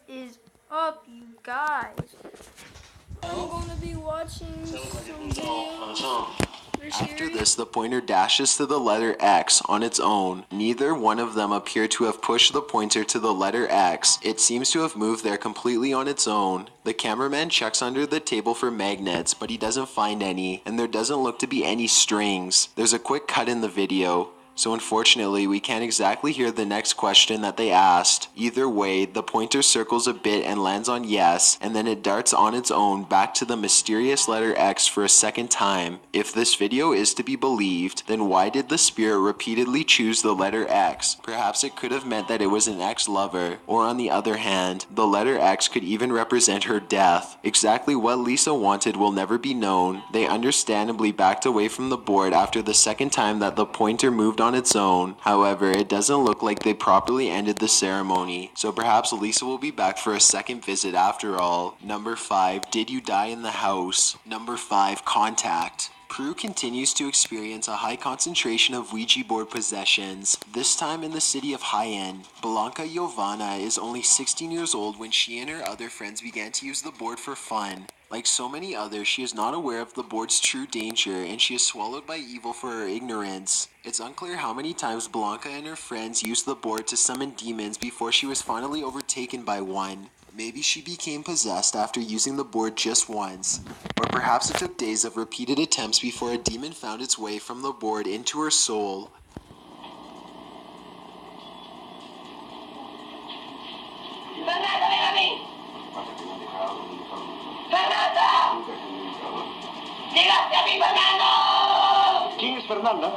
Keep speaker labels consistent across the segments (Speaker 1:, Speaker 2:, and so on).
Speaker 1: is up, you guys? I'm gonna be watching some videos.
Speaker 2: After this, the pointer dashes to the letter X on its own. Neither one of them appear to have pushed the pointer to the letter X. It seems to have moved there completely on its own. The cameraman checks under the table for magnets, but he doesn't find any, and there doesn't look to be any strings. There's a quick cut in the video, so unfortunately we can't exactly hear the next question that they asked. Either way, the pointer circles a bit and lands on yes, and then it darts on its own back to the mysterious letter X for a second time. If this video is to be believed, then why did the spirit repeatedly choose the letter X? Perhaps it could have meant that it was an ex-lover, or on the other hand, the letter X could even represent her death. Exactly what Lisa wanted will never be known. They understandably backed away from the board after the second time that the pointer moved on its own. However, it doesn't look like they properly ended the ceremony, so perhaps Lisa will be back for a second visit after all. Number 5, did you die in the house? Number 5, contact. Peru continues to experience a high concentration of Ouija board possessions, this time in the city of Jaén. Blanca Giovanna is only 16 years old when she and her other friends began to use the board for fun. Like so many others, she is not aware of the board's true danger, and she is swallowed by evil for her ignorance. It's unclear how many times Blanca and her friends used the board to summon demons before she was finally overtaken by one. Maybe she became possessed after using the board just once, or perhaps it took days of repeated attempts before a demon found its way from the board into her soul.
Speaker 3: Fernando, ven a mí. Fernando. Llegaste a mí, Fernando.
Speaker 4: ¿Quién es Fernanda?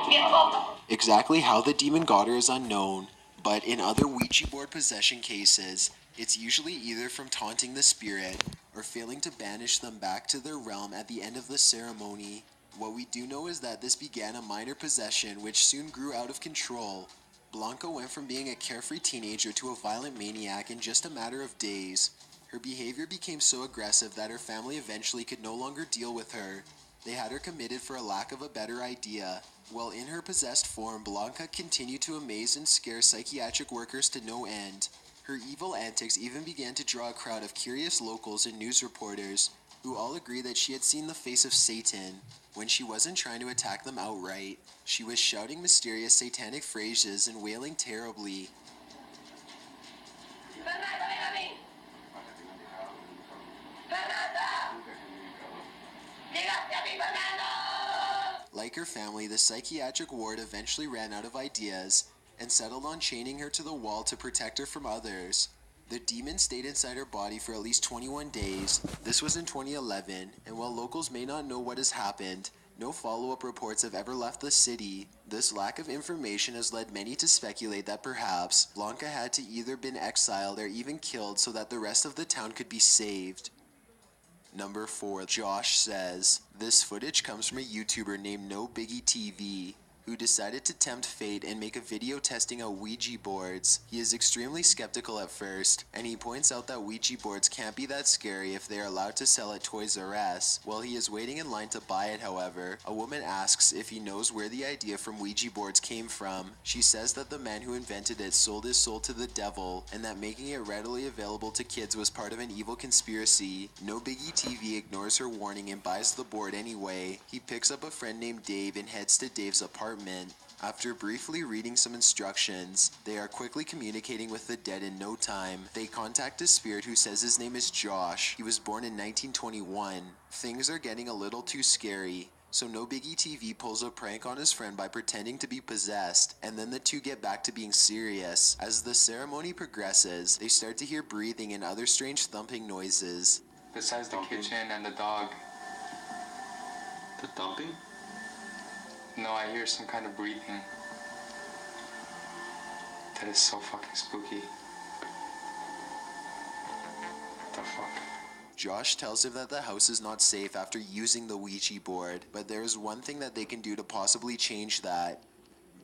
Speaker 3: Mi esposa.
Speaker 2: Exactly how the demon got her is unknown, but in other Ouija board possession cases, it's usually either from taunting the spirit or failing to banish them back to their realm at the end of the ceremony. What we do know is that this began a minor possession which soon grew out of control. Blanca went from being a carefree teenager to a violent maniac in just a matter of days. Her behavior became so aggressive that her family eventually could no longer deal with her. They had her committed for a lack of a better idea. While in her possessed form, Blanca continued to amaze and scare psychiatric workers to no end. Her evil antics even began to draw a crowd of curious locals and news reporters, who all agree that she had seen the face of Satan. When she wasn't trying to attack them outright, she was shouting mysterious satanic phrases and wailing terribly.
Speaker 3: Fernando, ven a mí. Fernando. Llegaste a mí, Fernando.
Speaker 2: Like her family, the psychiatric ward eventually ran out of ideas and settled on chaining her to the wall to protect her from others. The demon stayed inside her body for at least 21 days. This was in 2011, and while locals may not know what has happened, no follow-up reports have ever left the city. This lack of information has led many to speculate that perhaps Blanca had to either been exiled or even killed so that the rest of the town could be saved. Number 4, Josh says, this footage comes from a YouTuber named No Biggie TV, who decided to tempt fate and make a video testing out Ouija boards. He is extremely skeptical at first, and he points out that Ouija boards can't be that scary if they are allowed to sell at Toys R Us. While he is waiting in line to buy it, however, a woman asks if he knows where the idea from Ouija boards came from. She says that the man who invented it sold his soul to the devil, and that making it readily available to kids was part of an evil conspiracy. No Biggie TV ignores her warning and buys the board anyway. He picks up a friend named Dave and heads to Dave's apartment. After briefly reading some instructions, they are quickly communicating with the dead in no time. They contact a spirit who says his name is Josh. He was born in 1921. Things are getting a little too scary, so No Biggie TV pulls a prank on his friend by pretending to be possessed, and then the two get back to being serious. As the ceremony progresses, they start to hear breathing and other strange thumping noises.
Speaker 5: Besides the kitchen and the dog.
Speaker 4: The thumping?
Speaker 5: No, I hear some kind of breathing. That is so fucking spooky. What the fuck?
Speaker 2: Josh tells him that the house is not safe after using the Ouija board, but there is one thing that they can do to possibly change that.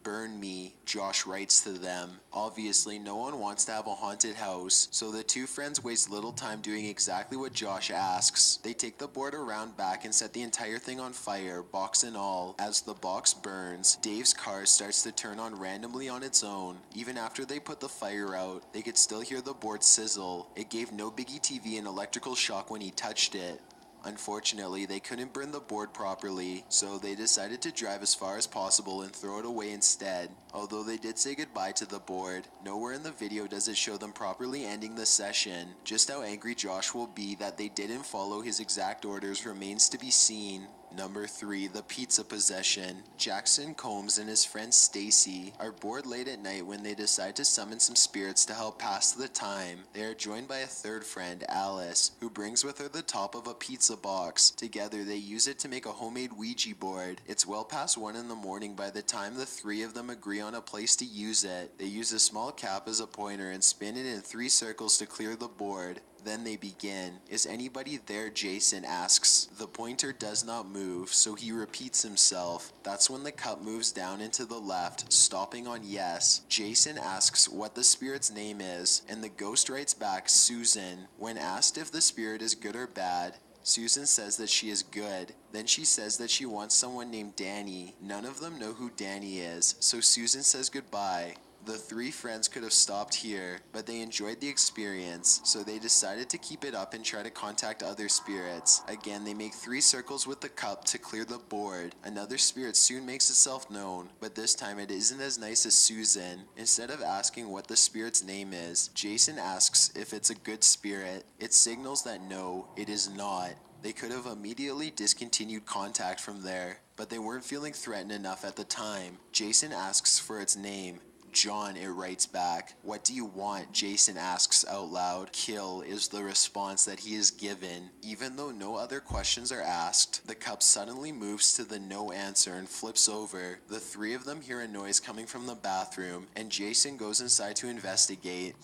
Speaker 2: "Burn me," Josh writes to them. Obviously, no one wants to have a haunted house, so the two friends waste little time doing exactly what Josh asks. They take the board around back and set the entire thing on fire, box and all. As the box burns, Dave's car starts to turn on randomly on its own. Even after they put the fire out, they could still hear the board sizzle. It gave No Biggie TV an electrical shock when he touched it. Unfortunately, they couldn't burn the board properly, so they decided to drive as far as possible and throw it away instead. Although they did say goodbye to the board, nowhere in the video does it show them properly ending the session. Just how angry Josh will be that they didn't follow his exact orders remains to be seen. Number 3, the pizza possession. Jackson Combs and his friend Stacy are bored late at night when they decide to summon some spirits to help pass the time. They are joined by a third friend, Alice, who brings with her the top of a pizza box. Together, they use it to make a homemade Ouija board. It's well past 1 in the morning by the time the three of them agree on a place to use it. They use a small cap as a pointer and spin it in 3 circles to clear the board. Then they begin. "Is anybody there?" Jason asks. The pointer does not move, so he repeats himself. That's when the cup moves down and to the left, stopping on yes. Jason asks what the spirit's name is, and the ghost writes back, "Susan." When asked if the spirit is good or bad, Susan says that she is good. Then she says that she wants someone named Danny. None of them know who Danny is, so Susan says goodbye. The 3 friends could have stopped here, but they enjoyed the experience, so they decided to keep it up and try to contact other spirits. Again, they make 3 circles with the cup to clear the board. Another spirit soon makes itself known, but this time it isn't as nice as Susan. Instead of asking what the spirit's name is, Jason asks if it's a good spirit. It signals that no, it is not. They could have immediately discontinued contact from there, but they weren't feeling threatened enough at the time. Jason asks for its name. "John," it writes back. "What do you want?" Jason asks out loud. "Kill," is the response that he is given. Even though no other questions are asked, the cup suddenly moves to the no answer and flips over. The 3 of them hear a noise coming from the bathroom, and Jason goes inside to investigate.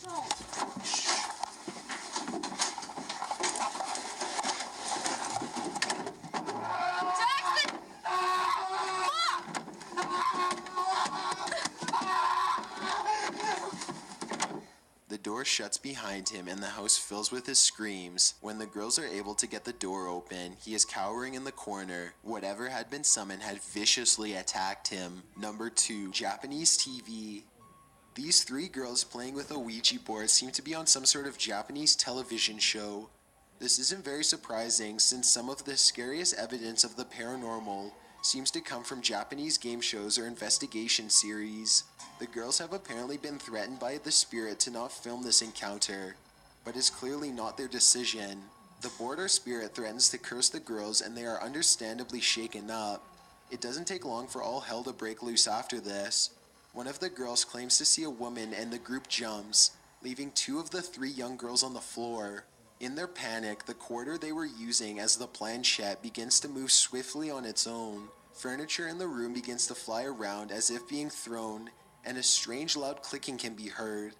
Speaker 2: The door shuts behind him and the house fills with his screams. When the girls are able to get the door open, he is cowering in the corner. Whatever had been summoned had viciously attacked him. Number 2, Japanese TV. These 3 girls playing with a Ouija board seem to be on some sort of Japanese television show. This isn't very surprising since some of the scariest evidence of the paranormal seems to come from Japanese game shows or investigation series. The girls have apparently been threatened by the spirit to not film this encounter, but it's clearly not their decision. The board or spirit threatens to curse the girls and they are understandably shaken up. It doesn't take long for all hell to break loose after this. One of the girls claims to see a woman and the group jumps, leaving 2 of the 3 young girls on the floor. In their panic, the quarter they were using as the planchette begins to move swiftly on its own. Furniture in the room begins to fly around as if being thrown, and a strange loud clicking can be heard.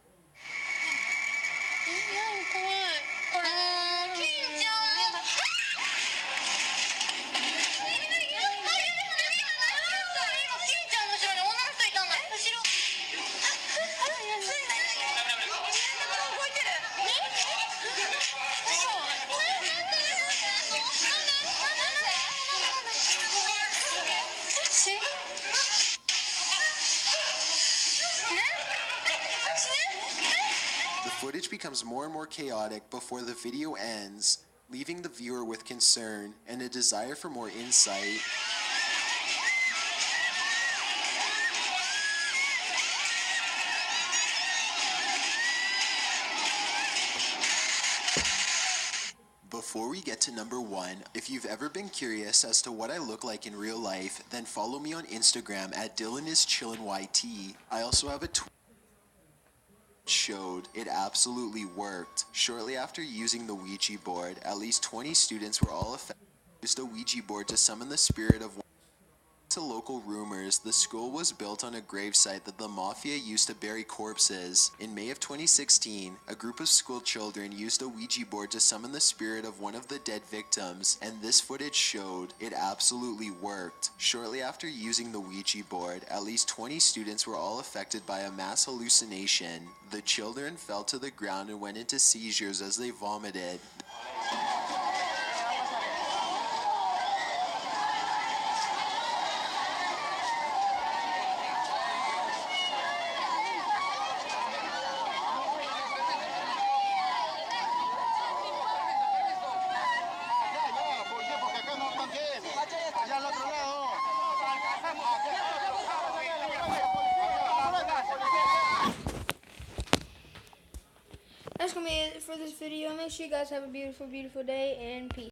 Speaker 2: The footage becomes more and more chaotic before the video ends, leaving the viewer with concern and a desire for more insight. Before we get to number 1, if you've ever been curious as to what I look like in real life, then follow me on Instagram at DylanIsChillinYT. I also have a showed it absolutely worked. Shortly after using the Ouija board, at least 20 students were all affected. Used a Ouija board to summon the spirit of To local rumors, the school was built on a gravesite that the mafia used to bury corpses. In May of 2016, a group of school children used a Ouija board to summon the spirit of one of the dead victims, and this footage showed it absolutely worked. Shortly after using the Ouija board, at least 20 students were all affected by a mass hallucination. The children fell to the ground and went into seizures as they vomited.
Speaker 1: That's gonna be it for this video. Make sure you guys have a beautiful, beautiful day, and peace.